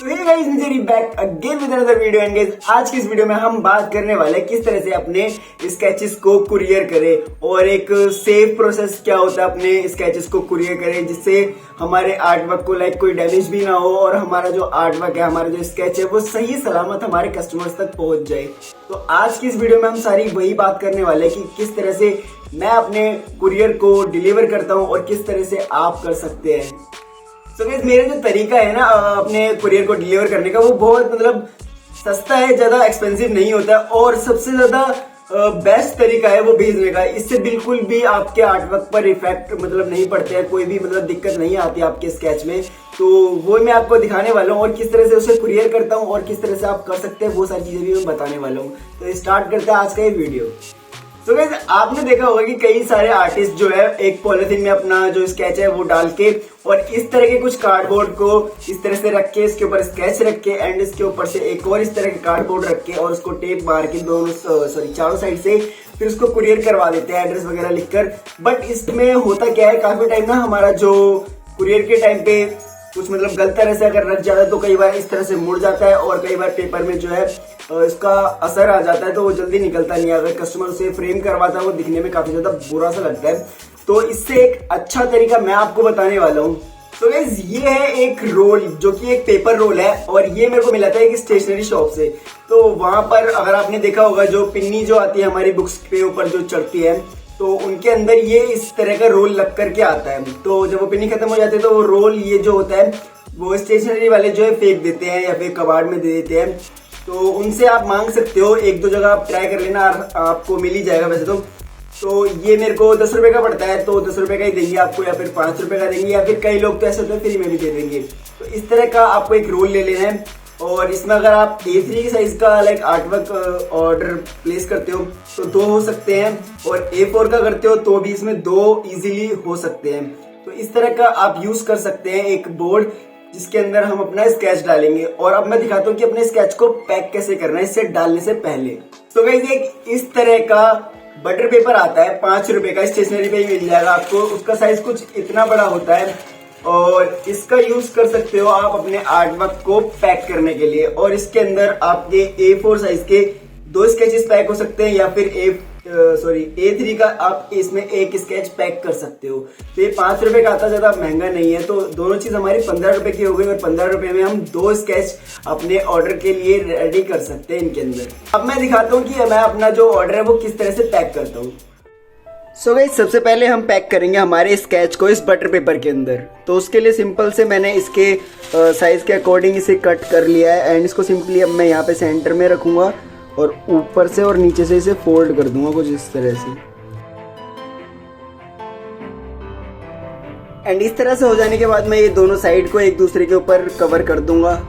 तो hey guys, मुझे back again with another video. And guys, आज की इस वीडियो में हम बात करने वाले हैं किस तरह से अपने स्केचेस को कुरियर करें और एक सेफ प्रोसेस क्या होता है अपने स्केचेस को कुरियर करें, जिससे हमारे आर्ट वर्क को कोई डैमेज भी ना हो और हमारा जो आर्ट वर्क है, हमारा जो स्केच है, वो सही सलामत हमारे कस्टमर्स तक पहुंच जाए। तो आज की इस वीडियो में हम सारी वही बात करने वाले हैं कि किस तरह से मैं अपने कुरियर को डिलीवर करता हूँ और किस तरह से आप कर सकते हैं। तो गाइस, मेरा जो तरीका है ना अपने कुरियर को डिलीवर करने का, वो बहुत सस्ता है, ज्यादा एक्सपेंसिव नहीं होता है और सबसे ज्यादा बेस्ट तरीका है वो भेजने का। इससे बिल्कुल भी आपके आर्टवर्क पर इफेक्ट नहीं पड़ते हैं, कोई भी दिक्कत नहीं आती आपके स्केच में। तो वो मैं आपको दिखाने वाला हूँ और किस तरह से उसे कुरियर करता हूँ और किस तरह से आप कर सकते हैं, वो सारी चीजें भी मैं बताने वाला हूँ। तो स्टार्ट करते हैं आज का ये वीडियो। तो गाइस, आपने देखा होगा कि कई सारे आर्टिस्ट जो है एक पॉलिथीन में अपना जो स्केच है वो डाल के और इस तरह के कुछ कार्डबोर्ड को इस तरह से रख के, इसके ऊपर स्केच रख के एंड इसके ऊपर से एक और इस तरह के कार्डबोर्ड रख के और उसको टेप मार के चारों साइड से फिर उसको कुरियर करवा देते हैं एड्रेस वगैरह लिखकर। बट इसमें होता क्या है, काफी टाइम ना हमारा जो कुरियर के टाइम पे कुछ गलत तरह से अगर रख जाता है तो कई बार इस तरह से मुड़ जाता है और कई बार पेपर में जो है इसका असर आ जाता है, तो वो जल्दी निकलता नहीं है। अगर कस्टमर उसे फ्रेम करवाता है वो दिखने में काफी ज्यादा बुरा सा लगता है। तो इससे एक अच्छा तरीका मैं आपको बताने वाला हूँ। तो गाइस, ये है एक रोल जो कि एक पेपर रोल है और ये मेरे को मिला था एक स्टेशनरी शॉप से। तो वहां पर अगर आपने देखा होगा जो पिन्नी जो आती है हमारी बुक्स के ऊपर जो चढ़ती है, तो उनके अंदर ये इस तरह का रोल लग करके आता है। तो जब वो पिन्नी खत्म हो जाती है तो वो रोल ये जो होता है वो स्टेशनरी वाले जो है फेंक देते हैं या फिर कबाड़ में दे देते हैं। तो उनसे आप मांग सकते हो, एक दो जगह आप ट्राई कर लेना, आपको मिल ही जाएगा वैसे तो ये मेरे को 10 रुपए का पड़ता है, तो 10 रुपए का ही देंगे आपको या फिर 5 रुपए का देंगे या फिर कई लोग तो ऐसे होते हैं फ्री में भी दे देंगे। तो इस तरह का आपको एक रोल ले लेना है और इसमें अगर आप A3 साइज का आर्टवर्क ऑर्डर प्लेस करते हो तो 2 हो सकते हैं और A4 का करते हो तो भी इसमें 2 इजीली हो सकते हैं। तो इस तरह का आप यूज कर सकते हैं एक बोर्ड जिसके अंदर हम अपना स्केच डालेंगे। और अब मैं दिखाता हूँ कि अपने स्केच को पैक कैसे करना है इससे डालने से पहले। तो गाइस, एक इस तरह का बटर पेपर आता है 5 रुपए का, स्टेशनरी पे ही मिल जाएगा आपको। उसका साइज कुछ इतना बड़ा होता है और इसका यूज कर सकते हो आप अपने आर्टवर्क को पैक करने के लिए। और इसके अंदर आपके A4 साइज के 2 स्केचेस पैक हो सकते हैं या फिर A3 का आप इसमें एक स्केच पैक कर सकते हो। तो ये 5 रुपए का आता, ज्यादा महंगा नहीं है। तो दोनों चीज हमारी 15 रुपए की हो गई और 15 रुपए में हम 2 स्केच अपने ऑर्डर के लिए रेडी कर सकते हैं इनके अंदर। अब मैं दिखाता हूँ कि मैं अपना जो ऑर्डर है वो किस तरह से पैक करता हूँ। सो गाइस, सबसे पहले हम पैक करेंगे हमारे स्केच को इस बटर पेपर के अंदर। तो उसके लिए सिंपल से मैंने इसके साइज के अकॉर्डिंग इसे कट कर लिया है एंड इसको सिंपली अब मैं यहाँ पे सेंटर में रखूंगा और ऊपर से और नीचे से इसे फोल्ड कर दूंगा कुछ इस तरह से। एंड इस तरह से हो जाने के बाद मैं ये दोनों साइड को एक दूसरे के ऊपर कवर कर दूंगा।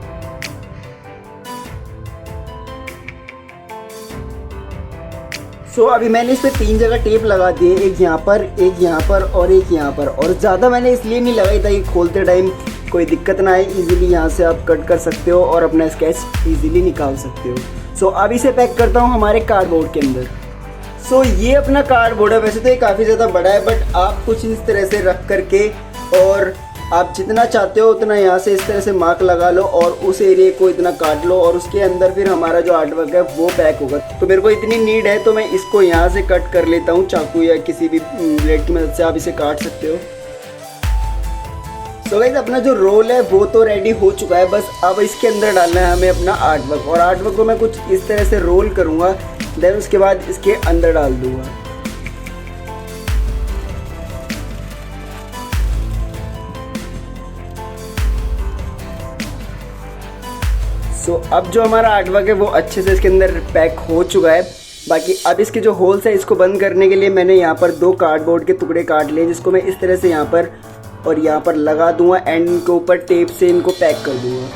अभी मैंने इस पे 3 जगह टेप लगा दी है, एक यहाँ पर, एक यहाँ पर और एक यहाँ पर। और ज़्यादा मैंने इसलिए नहीं लगाई ताकि खोलते टाइम कोई दिक्कत ना आए। इजीली यहाँ से आप कट कर सकते हो और अपना स्केच इजीली निकाल सकते हो। अब इसे पैक करता हूँ हमारे कार्डबोर्ड के अंदर। ये अपना कार्डबोर्ड है। वैसे तो ये काफ़ी ज़्यादा बड़ा है बट आप कुछ इस तरह से रख करके और आप जितना चाहते हो उतना यहाँ से इस तरह से मार्क लगा लो और उस एरिया को इतना काट लो और उसके अंदर फिर हमारा जो आर्टवर्क है वो पैक होगा। तो मेरे को इतनी नीड है तो मैं इसको यहाँ से कट कर लेता हूँ, चाकू या किसी भी ब्लेड की मदद से आप इसे काट सकते हो। तो गाइस, अपना जो रोल है वो तो रेडी हो चुका है, बस अब इसके अंदर डालना है हमें अपना आर्टवर्क। और आर्टवर्क को मैं कुछ इस तरह से रोल करूँगा, देन उसके बाद इसके अंदर डाल दूँगा। अब जो हमारा आर्टवर्क है वो अच्छे से इसके अंदर पैक हो चुका है। बाकी अब इसके जो होल्स है इसको बंद करने के लिए मैंने यहाँ पर 2 कार्डबोर्ड के टुकड़े काट लिए, जिसको मैं इस तरह से यहाँ पर और यहाँ पर लगा दूंगा एंड इनके ऊपर टेप से इनको पैक कर दूंगा।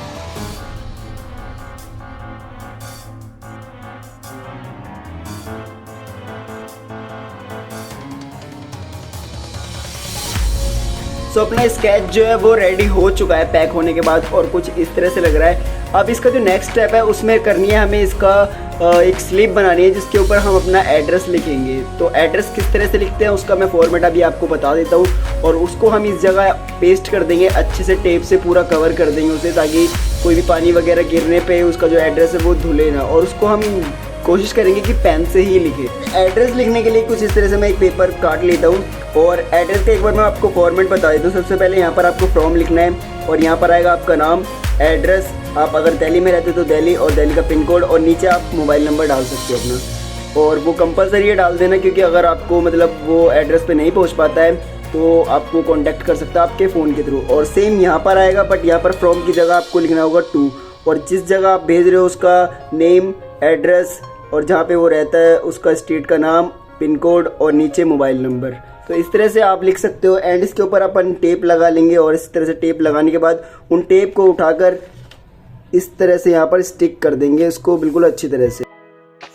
सो अपना स्केच जो है वो रेडी हो चुका है पैक होने के बाद और कुछ इस तरह से लग रहा है। अब इसका जो नेक्स्ट स्टेप है उसमें करनी है हमें इसका एक स्लिप बनानी है जिसके ऊपर हम अपना एड्रेस लिखेंगे। तो एड्रेस किस तरह से लिखते हैं उसका मैं फॉर्मेट अभी आपको बता देता हूँ और उसको हम इस जगह पेस्ट कर देंगे, अच्छे से टेप से पूरा कवर कर देंगे उसे, ताकि कोई भी पानी वगैरह गिरने पे उसका जो एड्रेस है वो धुले ना। और उसको हम कोशिश करेंगे कि पेन से ही लिखें। एड्रेस लिखने के लिए कुछ इस तरह से मैं एक पेपर काट लेता हूँ और एड्रेस का एक बार मैं आपको फॉर्मेट बता देता हूँ। सबसे पहले यहाँ पर आपको फ्रॉम लिखना है और यहाँ पर आएगा आपका नाम, एड्रेस, आप अगर दिल्ली में रहते हो तो दिल्ली और दिल्ली का पिन कोड, और नीचे आप मोबाइल नंबर डाल सकते हो अपना। और वो कंपलसरी है डाल देना, क्योंकि अगर आपको मतलब वो एड्रेस पे नहीं पहुँच पाता है तो आपको कांटेक्ट कर सकता है आपके फ़ोन के थ्रू। और सेम यहाँ पर आएगा, बट यहाँ पर फ्रॉम की जगह आपको लिखना होगा टू, और जिस जगह आप भेज रहे हो उसका नेम, एड्रेस और जहाँ पे वो रहता है उसका स्ट्रीट का नाम, पिन कोड और नीचे मोबाइल नंबर। तो इस तरह से आप लिख सकते हो। एंड इसके ऊपर अपन टेप लगा लेंगे और इस तरह से टेप लगाने के बाद उन टेप को उठाकर इस तरह से यहाँ पर स्टिक कर देंगे इसको बिल्कुल अच्छी तरह से।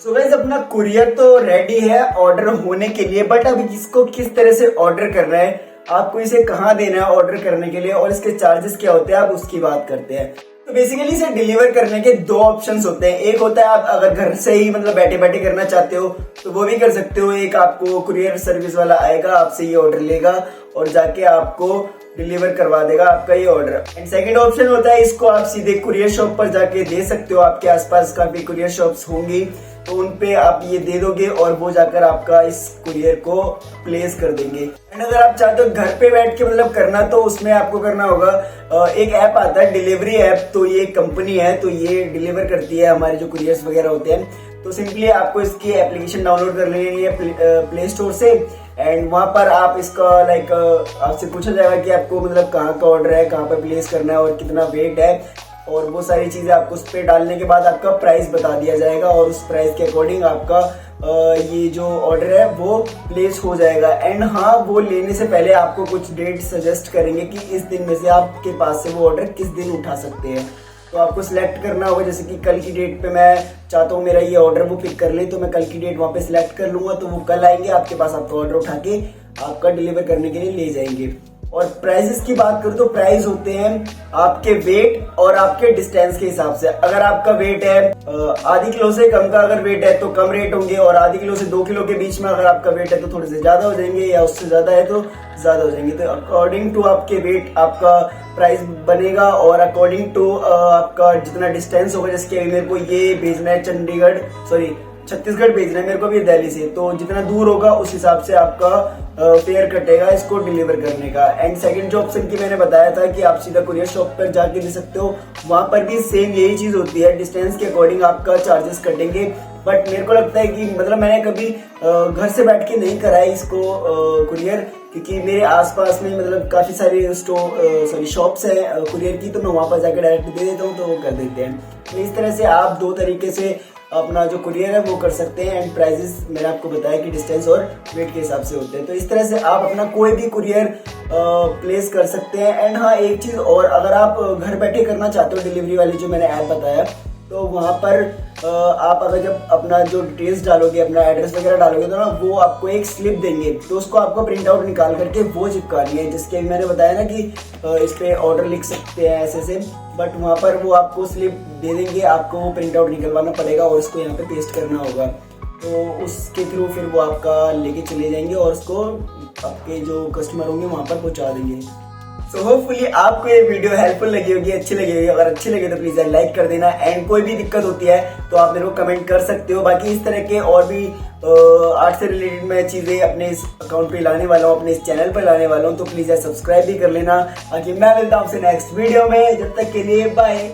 सो गाइस अपना कुरियर तो रेडी है ऑर्डर होने के लिए, बट अब इसको किस तरह से ऑर्डर करना है, आपको इसे कहाँ देना है ऑर्डर करने के लिए और इसके चार्जेस क्या होते हैं, आप उसकी बात करते हैं। तो बेसिकली इसे डिलीवर करने के दो ऑप्शंस होते हैं। एक होता है आप अगर घर से ही मतलब बैठे बैठे करना चाहते हो तो वो भी कर सकते हो। एक आपको कुरियर सर्विस वाला आएगा, आपसे ये ऑर्डर लेगा और जाके आपको डिलीवर करवा देगा आपका ये ऑर्डर। एंड सेकंड ऑप्शन होता है इसको आप सीधे कुरियर शॉप पर जाके दे सकते हो। आपके आसपास काफी कुरियर शॉप्स होंगी तो उन पे आप ये दे दोगे और वो जाकर आपका इस कुरियर को प्लेस कर देंगे। एंड अगर आप चाहते हो घर पे बैठ के मतलब करना तो उसमें आपको करना होगा, एक ऐप आता है डिलीवरी ऐप, तो ये कंपनी है तो ये डिलीवर करती है हमारे जो कुरियर्स वगैरह होते हैं। तो सिंपली आपको इसकी एप्लीकेशन डाउनलोड कर लेनी है प्ले स्टोर से एंड वहां पर आप इसका आपसे पूछा जाएगा कि आपको मतलब कहाँ का ऑर्डर है, कहाँ पर प्लेस करना है और कितना वेट है, और वो सारी चीजें आपको उस पर डालने के बाद आपका प्राइस बता दिया जाएगा और उस प्राइस के अकॉर्डिंग आपका ये जो ऑर्डर है वो प्लेस हो जाएगा। एंड हाँ, वो लेने से पहले आपको कुछ डेट सजेस्ट करेंगे कि इस दिन में से आपके पास से वो ऑर्डर किस दिन उठा सकते हैं। तो आपको सिलेक्ट करना होगा, जैसे कि कल की डेट पे मैं चाहता हूँ मेरा ये ऑर्डर वो पिक कर ले, तो मैं कल की डेट वहाँ पे सिलेक्ट कर लूंगा, तो वो कल आएंगे आपके पास, आपका ऑर्डर उठा के आपका डिलीवर करने के लिए ले जाएंगे। और प्राइसेस की बात करूँ तो प्राइस होते हैं आपके वेट और आपके डिस्टेंस के हिसाब से। अगर आपका वेट है आधी किलो से कम का अगर वेट है तो कम रेट होंगे, और आधी किलो से 2 किलो के बीच में अगर आपका वेट है तो थोड़े से ज्यादा हो जाएंगे, या उससे ज्यादा है तो ज्यादा हो जाएंगे। तो अकॉर्डिंग टू आपके वेट आपका प्राइस बनेगा और अकॉर्डिंग टू आपका जितना डिस्टेंस होगा, जैसे कि अभी मेरे को ये भेजना है छत्तीसगढ़ भेजना है मेरे को भी दिल्ली से, तो जितना दूर होगा उस हिसाब से आपका फेयर कटेगा इसको डिलीवर करने का। एंड सेकंड जो ऑप्शन की मैंने बताया था कि आप सीधा कुरियर शॉप पर जाके दे सकते हो, वहां पर भी सेम यही चीज होती है, डिस्टेंस के अकॉर्डिंग आपका चार्जेस कटेंगे। बट मेरे को लगता है कि मतलब मैंने कभी घर से बैठ के नहीं करा है इसको कुरियर, क्योंकि मेरे आसपास में मतलब काफी सारे शॉप्स हैं कुरियर की, तो मैं वहां पर जाकर डायरेक्ट दे देता हूँ तो वो कर देते हैं। तो इस तरह से आप दो तरीके से अपना जो कुरियर है वो कर सकते हैं। एंड प्राइसेस मैंने आपको बताया कि डिस्टेंस और वेट के हिसाब से होते हैं। तो इस तरह से आप अपना कोई भी कुरियर प्लेस कर सकते हैं। एंड हाँ, एक चीज और, अगर आप घर बैठे करना चाहते हो डिलीवरी वाली जो मैंने ऐप बताया, तो वहां पर आप अगर जब अपना जो डिटेल्स डालोगे, अपना एड्रेस वगैरह डालोगे, तो ना वो आपको एक स्लिप देंगे, तो उसको आपको प्रिंट आउट निकाल करके वो चिपकानी है। जिसके मैंने बताया ना कि इस पे ऑर्डर लिख सकते हैं ऐसे से, बट वहाँ पर वो आपको स्लिप दे देंगे, आपको वो प्रिंट आउट निकलवाना पड़ेगा और उसको यहाँ पे पेस्ट करना होगा। तो उसके थ्रू फिर वो आपका लेके चले जाएंगे और उसको आपके जो कस्टमर होंगे वहाँ पर पहुँचा देंगे। सो होपफुली आपको ये वीडियो हेल्पफुल लगी होगी, अच्छी लगी होगी। अगर अच्छी लगे तो प्लीज लाइक कर देना। एंड कोई भी दिक्कत होती है तो आप मेरे को कमेंट कर सकते हो। बाकी इस तरह के और भी आर्ट से रिलेटेड मैं चीजें अपने इस अकाउंट पे लाने वाला हूँ, अपने इस चैनल पे लाने वाला हूँ, तो प्लीज सब्सक्राइब भी कर लेना। बाकी मैं मिलता हूँ आपसे नेक्स्ट वीडियो में, जब तक के लिए बाय।